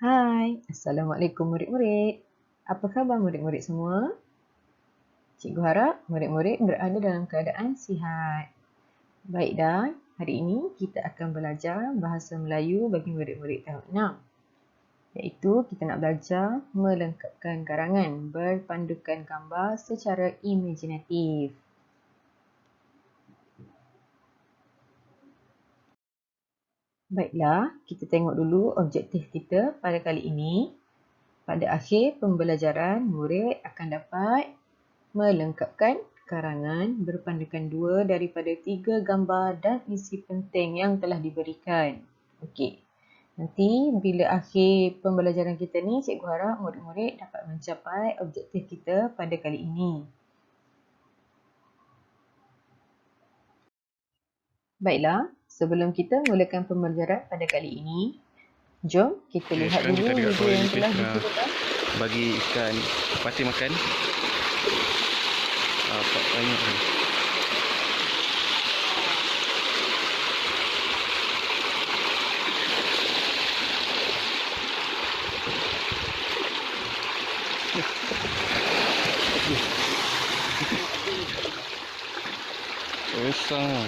Hai, Assalamualaikum murid-murid. Apa khabar murid-murid semua? Cikgu harap murid-murid berada dalam keadaan sihat. Baik dan, hari ini kita akan belajar bahasa Melayu bagi murid-murid tahun 6. Iaitu kita nak belajar melengkapkan karangan berpandukan gambar secara imaginatif. Baiklah, kita tengok dulu objektif kita pada kali ini. Pada akhir pembelajaran, murid akan dapat melengkapkan karangan berpandukan 2 daripada 3 gambar dan isi penting yang telah diberikan. Okey. Nanti bila akhir pembelajaran kita ni, cikgu harap murid-murid dapat mencapai objektif kita pada kali ini. Baiklah, sebelum kita mulakan pembelajaran pada kali ini, jom kita lihat dulu video yang telah dituliskan. Bagi ikan patin makan. Banyak ni. Besar.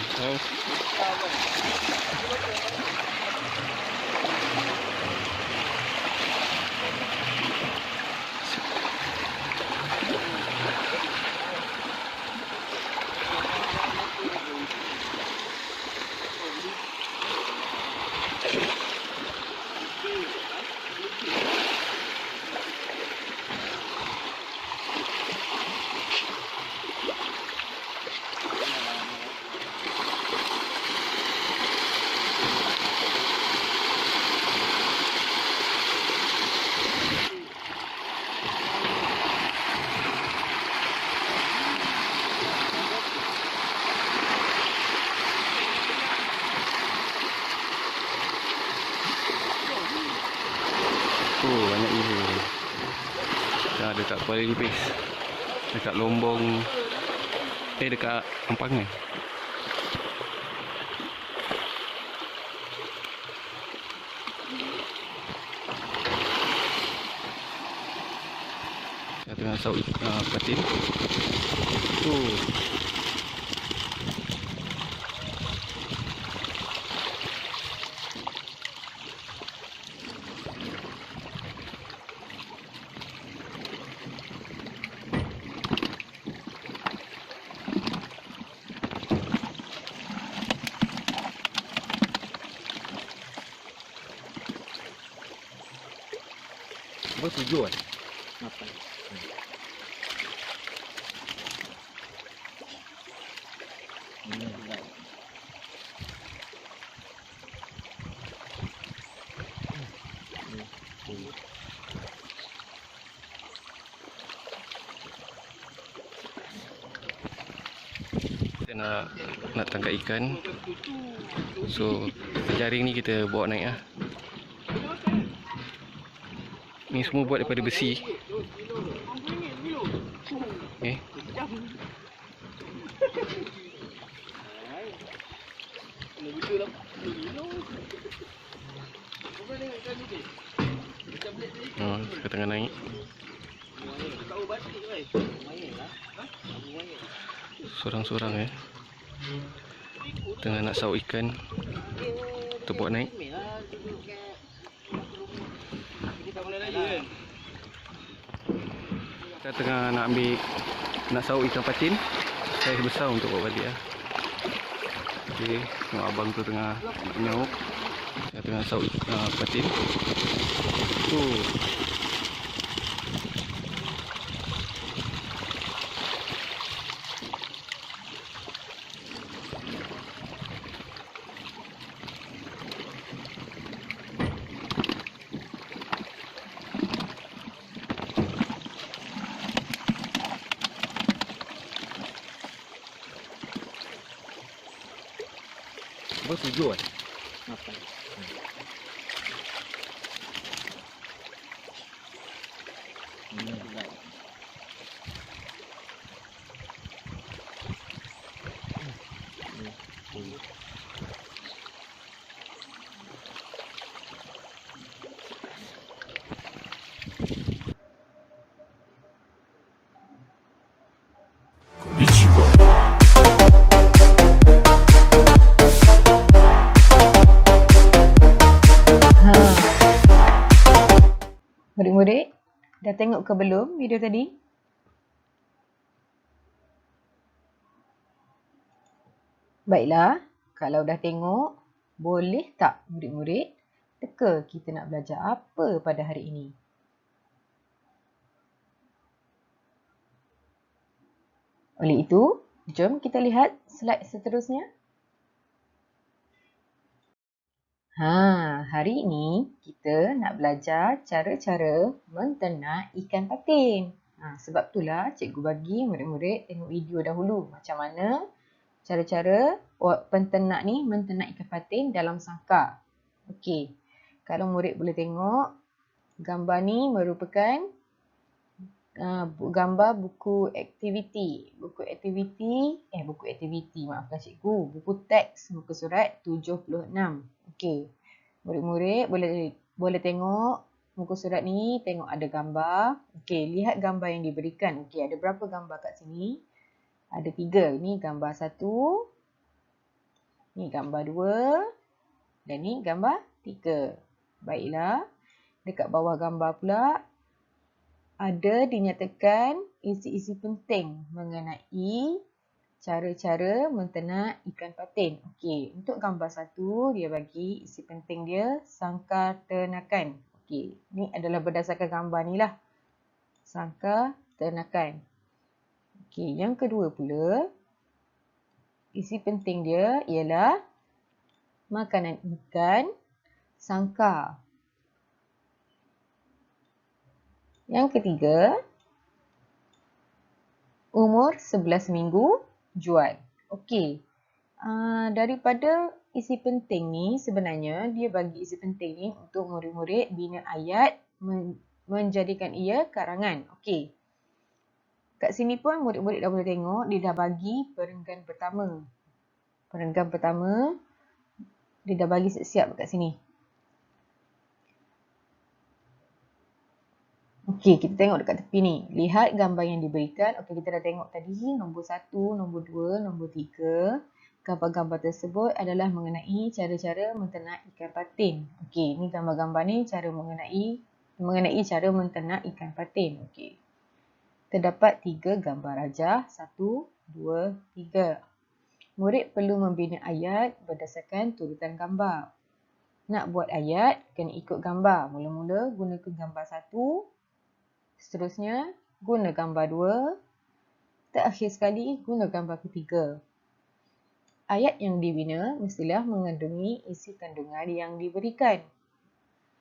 Banyak gila. Dah dekat Kuala Lipis. Dekat Lombong. Dekat Ampangan. Saya tengah saut patin. Apa tujuan? Apa? Kita nak tangkap ikan. So jaring ni kita bawa naik lah. Ni semua buat daripada besi. Okay. Sekarang tengah naik. Sorang-sorang tengah nak saut ikan. Kita buat naik. Kita tengah nak saut ikan patin. Saiz besar untuk bawa balik lah. Okay, tengok abang tu tengah nak nyauk. Saya tengah saut patin. Apa tujuan? Apa? Murid-murid, dah tengok ke belum video tadi? Baiklah, kalau dah tengok, boleh tak murid-murid teka kita nak belajar apa pada hari ini? Oleh itu, jom kita lihat slide seterusnya. Hari ini kita nak belajar cara-cara menternak ikan patin. Sebab itulah cikgu bagi murid-murid tengok video dahulu macam mana cara-cara penternak ni menternak ikan patin dalam sangkar. Okey. Kalau murid boleh tengok, gambar ni merupakan gambar buku aktiviti. Buku aktiviti, maafkan cikgu. Buku teks muka surat 76. Okey. Murid-murid boleh tengok muka surat ni, tengok ada gambar. Okey, lihat gambar yang diberikan. Okey, ada berapa gambar kat sini? Ada 3. Ni gambar 1. Ni gambar 2. Dan ni gambar 3. Baiklah. Dekat bawah gambar pula ada dinyatakan isi-isi penting mengenai cara-cara menternak ikan patin. Okey, untuk gambar 1 dia bagi isi penting dia sangkar ternakan. Okey, ni adalah berdasarkan gambar ni lah. Sangkar ternakan. Okey, yang kedua pula isi penting dia ialah makanan ikan sangkar. Yang ketiga, umur 11 minggu jual. Okey. Daripada isi penting ni sebenarnya dia bagi isi penting ni untuk murid-murid bina ayat menjadikan ia karangan. Okey. Kat sini pun murid-murid dah boleh tengok dia dah bagi perenggan pertama. Perenggan pertama dia dah bagi siap-siap kat sini. Okey, kita tengok dekat tepi ni. Lihat gambar yang diberikan. Okey, kita dah tengok tadi nombor 1, nombor 2, nombor 3. Gambar-gambar tersebut adalah mengenai cara-cara menternak ikan patin. Okey, ni gambar-gambar ni cara mengenai cara menternak ikan patin. Okey. Terdapat 3 gambar rajah. 1, 2, 3. Murid perlu membina ayat berdasarkan turutan gambar. Nak buat ayat, kena ikut gambar. Mula-mula gunakan gambar 1. Seterusnya, guna gambar 2. Terakhir sekali, guna gambar ketiga. Ayat yang dibina mestilah mengandungi isi kandungan yang diberikan.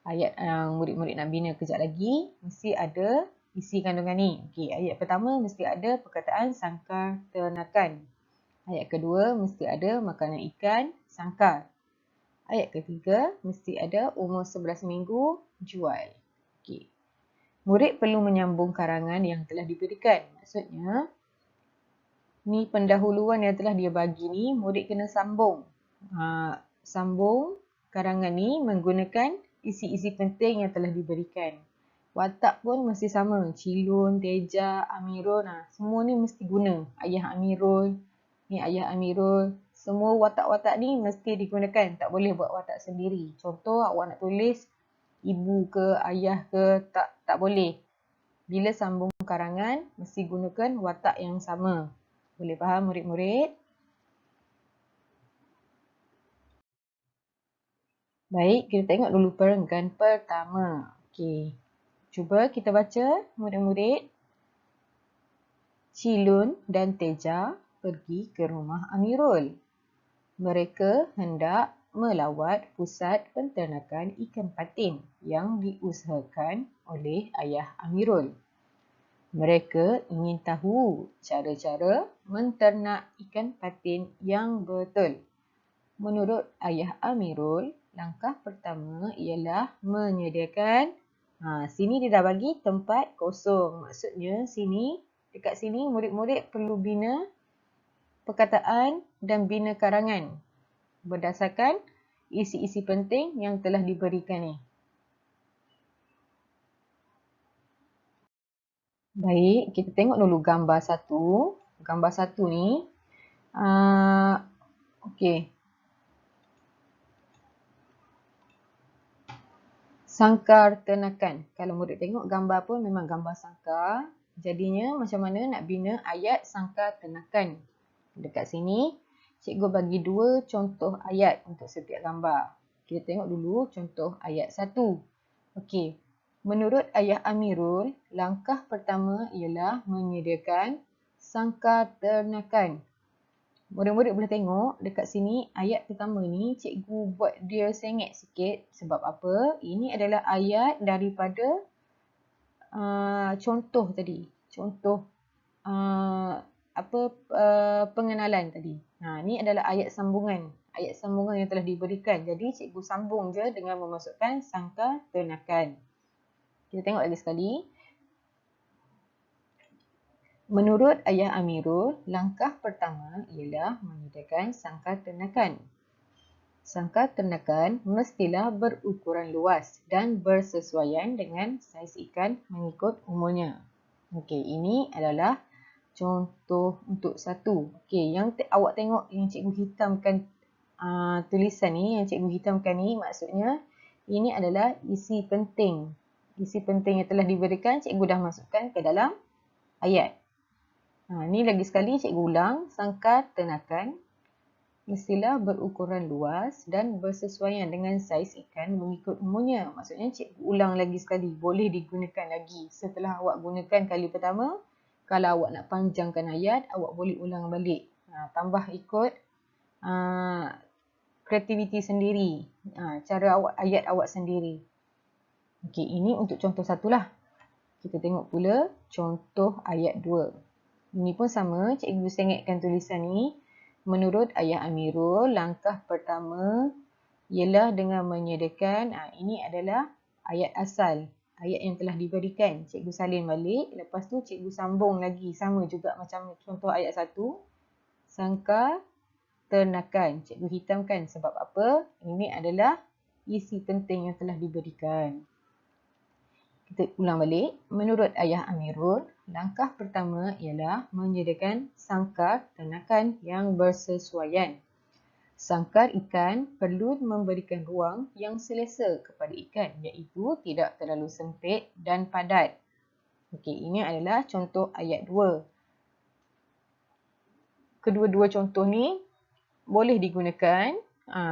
Ayat yang murid-murid nak bina kejap lagi, mesti ada isi kandungan ni. Okey, ayat pertama mesti ada perkataan sangkar ternakan. Ayat kedua mesti ada makanan ikan sangkar. Ayat ketiga mesti ada umur 11 minggu jual. Okey. Murid perlu menyambung karangan yang telah diberikan. Maksudnya, ni pendahuluan yang telah dia bagi ni, murid kena sambung. Sambung karangan ni menggunakan isi-isi penting yang telah diberikan. Watak pun mesti sama. Cilun, Teja, Amirul, semua ni mesti guna. Ayah Amirul, ni ayah Amirul. Semua watak-watak ni mesti digunakan. Tak boleh buat watak sendiri. Contoh, awak nak tulis ibu ke, ayah ke, tak boleh. Bila sambung karangan, mesti gunakan watak yang sama. Boleh faham murid-murid? Baik, kita tengok dulu perenggan pertama. Okey. Cuba kita baca murid-murid. Cilun dan Teja pergi ke rumah Amirul. Mereka hendak melawat pusat penternakan ikan patin yang diusahakan oleh ayah Amirul. Mereka ingin tahu cara-cara menternak ikan patin yang betul. Menurut ayah Amirul, langkah pertama ialah menyediakan. Sini dia dah bagi tempat kosong. Maksudnya dekat sini murid-murid perlu bina perkataan dan bina karangan berdasarkan isi-isi penting yang telah diberikan ni. Baik, kita tengok dulu gambar 1. Gambar 1 ni. Okey. sangkar ternakan. Kalau murid tengok gambar pun memang gambar sangkar. Jadinya macam mana nak bina ayat sangkar ternakan. Dekat sini, cikgu bagi 2 contoh ayat untuk setiap gambar. Kita tengok dulu contoh ayat 1. Okey. Menurut ayah Amirul, langkah pertama ialah menyediakan sangkar ternakan. Murid-murid boleh tengok dekat sini ayat pertama ni cikgu buat dia sengit sikit sebab apa? Ini adalah ayat daripada contoh tadi. Contoh pengenalan tadi. Ni adalah ayat sambungan. Ayat sambungan yang telah diberikan. Jadi cikgu sambung je dengan memasukkan sangkar ternakan. Kita tengok lagi sekali. Menurut ayah Amirul, langkah pertama ialah menyediakan sangkar ternakan. Sangkar ternakan mestilah berukuran luas dan bersesuaian dengan saiz ikan mengikut umurnya. Okey, ini adalah contoh untuk 1. Okey, yang awak tengok yang cikgu hitamkan tulisan ni, yang cikgu hitamkan ni maksudnya ini adalah isi penting. Isi penting yang telah diberikan cikgu dah masukkan ke dalam ayat. Ni lagi sekali cikgu ulang, sangkar ternakan mestilah berukuran luas dan bersesuaian dengan saiz ikan mengikut umurnya. Maksudnya cikgu ulang lagi sekali, boleh digunakan lagi. Setelah awak gunakan kali pertama, kalau awak nak panjangkan ayat, awak boleh ulang balik. Tambah ikut kreativiti sendiri, cara ayat awak sendiri. Okey, ini untuk contoh 1 lah. Kita tengok pula contoh ayat 2. Ini pun sama, cikgu sengitkan tulisan ni. Menurut ayah Amirul, langkah pertama ialah dengan menyediakan, ini adalah ayat asal, ayat yang telah diberikan. Cikgu salin balik, lepas tu cikgu sambung lagi, sama juga macam contoh ayat 1. Sangkar ternakan, cikgu hitamkan sebab apa? Ini adalah isi penting yang telah diberikan. Kita ulang balik. Menurut ayah Amirul, langkah pertama ialah menyediakan sangkar ternakan yang bersesuaian. Sangkar ikan perlu memberikan ruang yang selesa kepada ikan, iaitu tidak terlalu sempit dan padat. Okey, ini adalah contoh ayat 2. Kedua-dua contoh ni boleh digunakan.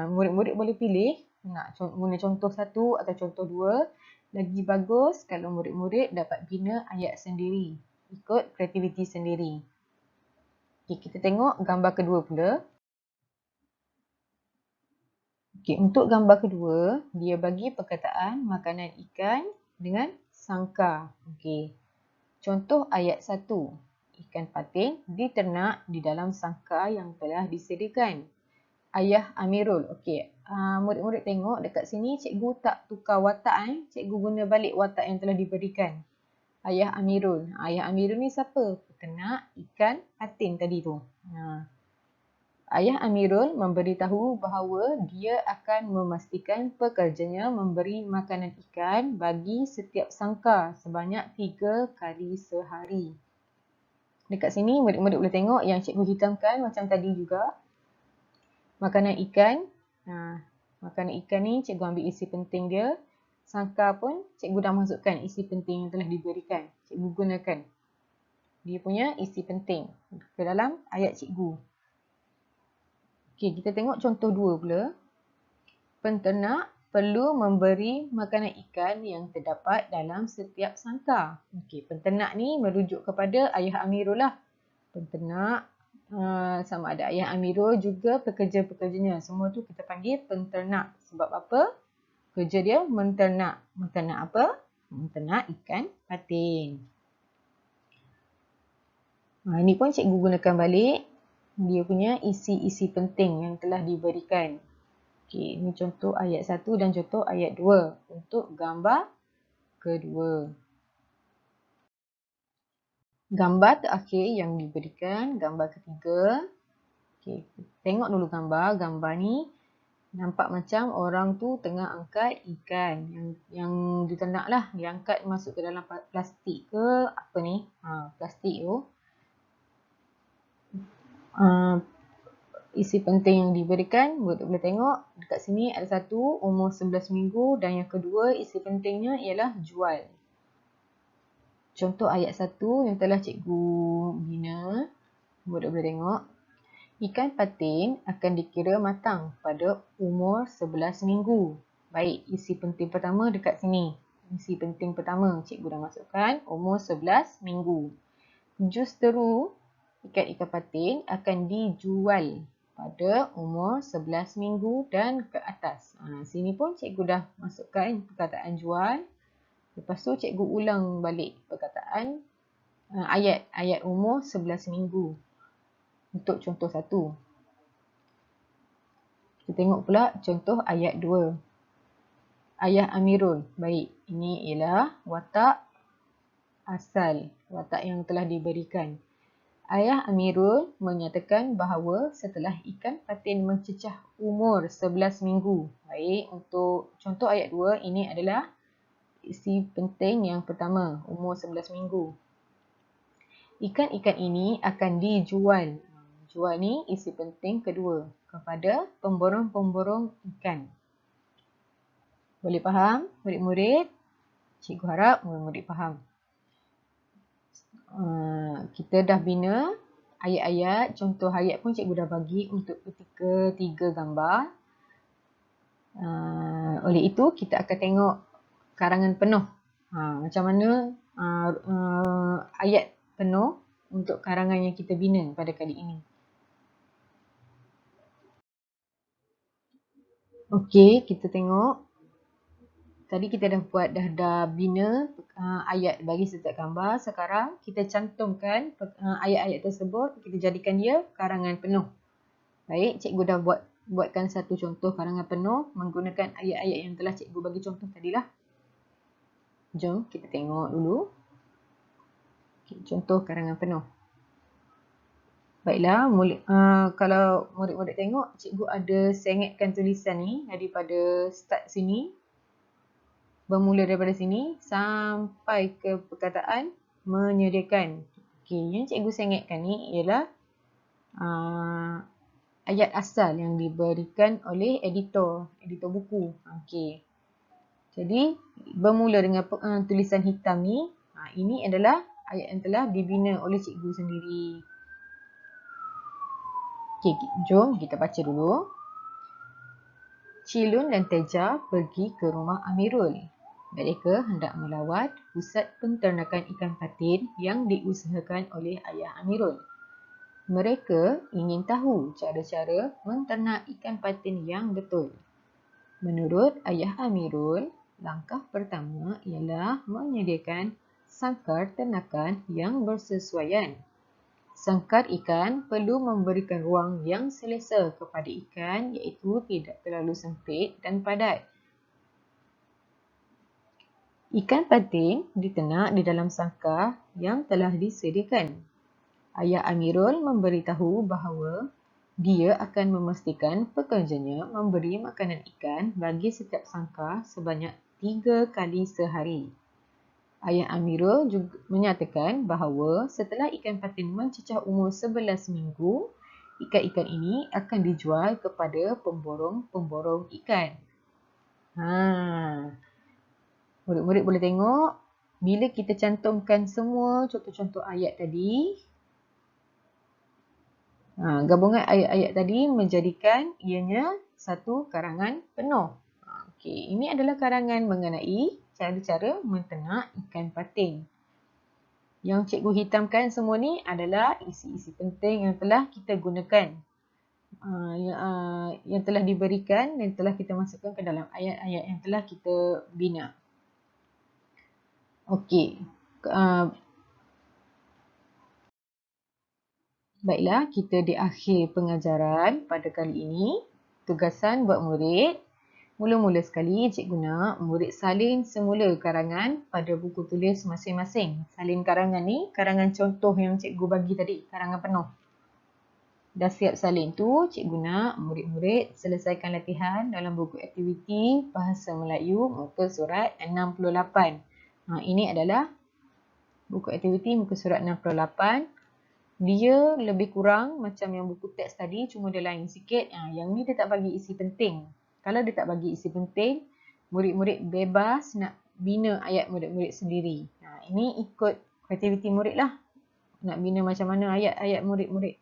Murid-murid boleh pilih nak guna contoh 1 atau contoh 2. Lagi bagus kalau murid-murid dapat bina ayat sendiri, ikut kreativiti sendiri. Okay, kita tengok gambar kedua pula. Okay, untuk gambar kedua, dia bagi perkataan makanan ikan dengan sangkar. Okay. Contoh ayat 1. Ikan patin diternak di dalam sangkar yang telah disediakan. Ayah Amirul. Okey, murid-murid tengok dekat sini cikgu tak tukar watak. Cikgu guna balik watak yang telah diberikan. Ayah Amirul. Ayah Amirul ni siapa? Peternak ikan patin tadi tu. Ayah Amirul memberitahu bahawa dia akan memastikan pekerjanya memberi makanan ikan bagi setiap sangkar sebanyak 3 kali sehari. Dekat sini murid-murid boleh tengok yang cikgu hitamkan macam tadi juga. Makanan ikan. Makanan ikan ni cikgu ambil isi penting dia. Sangkar pun cikgu dah masukkan isi penting yang telah diberikan. Cikgu gunakan dia punya isi penting ke dalam ayat cikgu. Okey, kita tengok contoh 2 pula. Penternak perlu memberi makanan ikan yang terdapat dalam setiap sangkar. Okey, penternak ni merujuk kepada ayah Amirul lah. Penternak sama ada ayah Amirul juga pekerja-pekerjanya. Semua tu kita panggil penternak. Sebab apa? Kerja dia menternak. Menternak apa? Menternak ikan patin. Ini pun cikgu gunakan balik dia punya isi-isi penting yang telah diberikan. Okey, ini contoh ayat 1 dan contoh ayat 2 untuk gambar kedua. Gambar terakhir yang diberikan, gambar ketiga. Okey, tengok dulu gambar. Gambar ni nampak macam orang tu tengah angkat ikan yang diternak lah. Dia angkat masuk ke dalam plastik ke apa ni? Plastik tu. Isi penting yang diberikan, murid boleh tengok dekat sini ada satu umur 11 minggu dan yang kedua isi pentingnya ialah jual. Contoh ayat 1 yang telah cikgu bina, murid boleh tengok. Ikan patin akan dikira matang pada umur 11 minggu. Baik, isi penting pertama dekat sini. Isi penting pertama cikgu dah masukkan umur 11 minggu. Justeru ikan-ikan patin akan dijual pada umur 11 minggu dan ke atas. Sini pun cikgu dah masukkan perkataan jual. Lepas tu cikgu ulang balik perkataan ayat umur 11 minggu untuk contoh 1. Kita tengok pula contoh ayat 2. Ayah Amirul. Baik, ini ialah watak asal, watak yang telah diberikan. Ayah Amirul menyatakan bahawa setelah ikan patin mencecah umur 11 minggu. Baik, untuk contoh ayat 2 ini adalah isi penting yang pertama, umur 11 minggu. Ikan-ikan ini akan dijual. Jual ni isi penting kedua kepada pemborong-pemborong ikan. Boleh faham murid-murid? Cikgu harap murid-murid faham. Kita dah bina ayat-ayat, contoh ayat pun cikgu dah bagi untuk ketika 3 gambar. Oleh itu kita akan tengok karangan penuh. Macam mana ayat penuh untuk karangan yang kita bina pada kali ini. Okey, kita tengok. Tadi kita dah bina ayat bagi setiap gambar. Sekarang kita cantumkan ayat-ayat tersebut, kita jadikan dia karangan penuh. Baik, cikgu dah buatkan satu contoh karangan penuh menggunakan ayat-ayat yang telah cikgu bagi contoh tadilah. Jom kita tengok dulu. Contoh karangan penuh. Baiklah, kalau murid-murid tengok, cikgu ada sengetkan tulisan ni daripada start sini. Bermula daripada sini sampai ke perkataan menyediakan. Okey, yang cikgu sengetkan ni ialah ayat asal yang diberikan oleh editor buku. Okey. Jadi bermula dengan tulisan hitam ni, ini adalah ayat yang telah dibina oleh cikgu sendiri. Okey, jom kita baca dulu. Cilun dan Teja pergi ke rumah Amirul. Mereka hendak melawat pusat penternakan ikan patin yang diusahakan oleh ayah Amirul. Mereka ingin tahu cara-cara menternak ikan patin yang betul. Menurut ayah Amirul, langkah pertama ialah menyediakan sangkar ternakan yang bersesuaian. Sangkar ikan perlu memberikan ruang yang selesa kepada ikan, iaitu tidak terlalu sempit dan padat. Ikan patin diternak di dalam sangkar yang telah disediakan. Ayah Amirul memberitahu bahawa dia akan memastikan pekerjanya memberi makanan ikan bagi setiap sangkar sebanyak 3 kali sehari. Ayah Amirul juga menyatakan bahawa setelah ikan patin mencecah umur 11 minggu, ikan-ikan ini akan dijual kepada pemborong-pemborong ikan. Murid-murid boleh tengok, bila kita cantumkan semua contoh-contoh ayat tadi, gabungan ayat-ayat tadi menjadikan ianya satu karangan penuh. Okey, ini adalah karangan mengenai cara-cara menternak ikan patin. Yang cikgu hitamkan semua ni adalah isi-isi penting yang telah kita gunakan. Yang telah diberikan dan telah kita masukkan ke dalam ayat-ayat yang telah kita bina. Okey. Baiklah, kita di akhir pengajaran pada kali ini. Tugasan buat murid. Mula-mula sekali cikgu nak murid salin semula karangan pada buku tulis masing-masing. Salin karangan ni, karangan contoh yang cikgu bagi tadi, karangan penuh. Dah siap salin tu, cikgu nak murid-murid selesaikan latihan dalam buku aktiviti Bahasa Melayu muka surat 68. Ini adalah buku aktiviti muka surat 68. dia lebih kurang macam yang buku teks tadi, cuma dia lain sikit. Yang ni dia tak bagi isi penting. Kalau dia tak bagi isi penting, murid-murid bebas nak bina ayat murid-murid sendiri. Ini ikut kreativiti murid lah. Nak bina macam mana ayat-ayat murid-murid.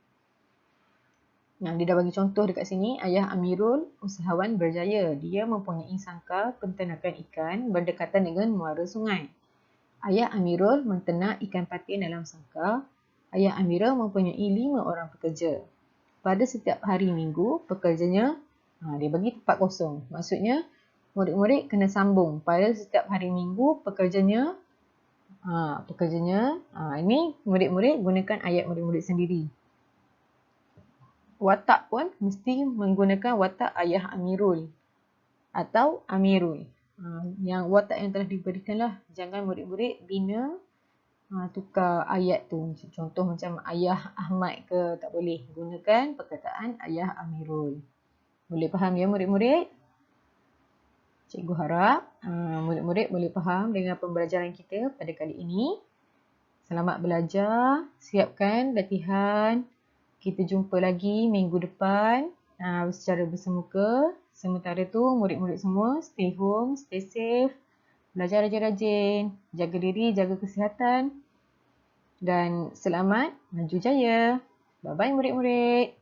Dia dah bagi contoh dekat sini. Ayah Amirul, usahawan berjaya. Dia mempunyai sangkar penternakan ikan berdekatan dengan muara sungai. Ayah Amirul menternak ikan patin dalam sangkar. Ayah Amirul mempunyai 5 orang pekerja. Pada setiap hari minggu, pekerjanya, dia bagi tempat kosong. Maksudnya, murid-murid kena sambung. Pada setiap hari minggu, pekerjanya, ini murid-murid gunakan ayat murid-murid sendiri. Watak pun mesti menggunakan watak ayah Amirul atau Amirul. Yang watak yang telah diberikanlah. Jangan murid-murid bina tukar ayat tu. Contoh macam ayah Ahmad ke, tak boleh. Gunakan perkataan ayah Amirul. Boleh faham ya murid-murid? Cikgu harap murid-murid boleh faham dengan pembelajaran kita pada kali ini. Selamat belajar. Siapkan latihan. Kita jumpa lagi minggu depan secara bersemuka. Sementara tu murid-murid semua stay home, stay safe. Belajar rajin-rajin. Jaga diri, jaga kesihatan. Dan selamat maju jaya. Bye-bye murid-murid.